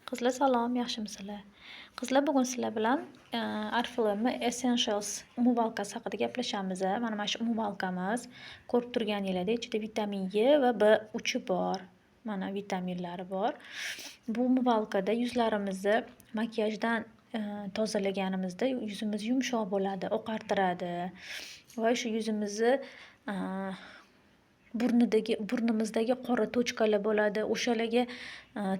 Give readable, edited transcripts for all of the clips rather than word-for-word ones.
Qizlar salom, yaxshimisizlar? Qizlar, bugun sizlar bilan Oriflame Essentials umuvvalkasi haqida gaplashamiz. Mana shu umuvvalkamiz ko'rib turganinglardek ichida vitamin E va B3 bor. Mana vitaminlari bor. Bu umuvvalkada yuzlarimizni makiyajdan tozalaganimizda yuzimiz yumshoq bo'ladi, oqartiradi va shu yuzimizni burnimizdagi qora tochkalar bo'ladi. O'shalarga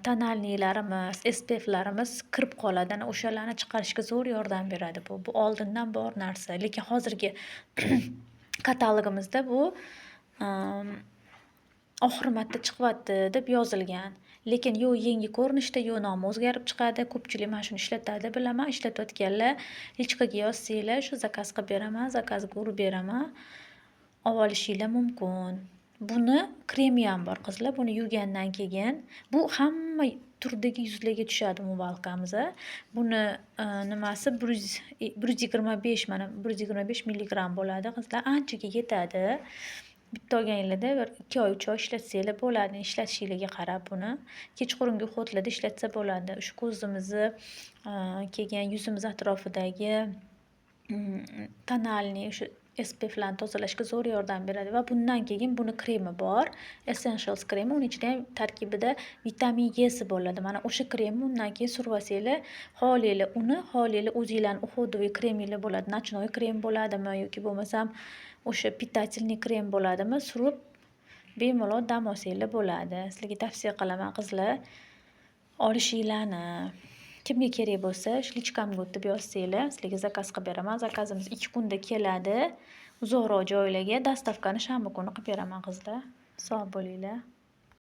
tonalnilarimiz, SPFlarimiz kirib qoladi. Ana o'shalarni chiqarishga zo'r yordam beradi bu. Bu oldindan bor narsa. Lekin hozirgi katalogimizda bu oxir marta chiqyapti deb yozilgan. Lekin yo yangi ko'rinishda, yo nomi o'zgarib chiqadi. Ko'pchilik mana shuni ishlatadi, bilaman. Ishlatayotganlar lichkaga yozsanglar, shu zakaz qilib beraman, zakazga urib beraman. Olishinglar mumkin. Buni kremi ham bor qizlar. Buni yuvgandan keyin bu hamma turdagi yuzlarga tushadi umuvvalkamiz. Buni nimasi 125 mana 125 milligram bo'ladi qizlar. Anchaga yetadi. Bitta olganinglarda bir 2 oy, 3 oy ishlatsanglar bo'ladi. Ishlatishinglarga qarab buni. Kechqurungi uxlashlarda ishlatsa bo'ladi. Shu ko'zimizni keyin yuzimiz atrofidagi tonalni o'sha SPFlarni tozalashga zo'r yordam beradi va bundan keyin buni kremi bor. Essentials kremi. Uning ichida ham tarkibida vitamin E si bo'ladi. Mana o'sha kremni undan keyin survasanglar, xohlaylar uni, xohlaylar o'zinglarning уходовый kreminglar bo'ladi. Ночной krem bo'ladimi yoki bo'lmasam o'sha питательный krem bo'ladimi, surib bemalol dam olsanglar bo'ladi. Sizlarga tavsiya qilaman qizlar, olishinglarni. Kimga kerak bo'lsa, lichkamga o'tib yozsanglar, sizlarga zakaz qilib beraman. Zakazimiz 2 kunda keladi. Uzoqroq joylarga dostavkani shanba kuni qilib beraman qizlar. Sog' bo'linglar.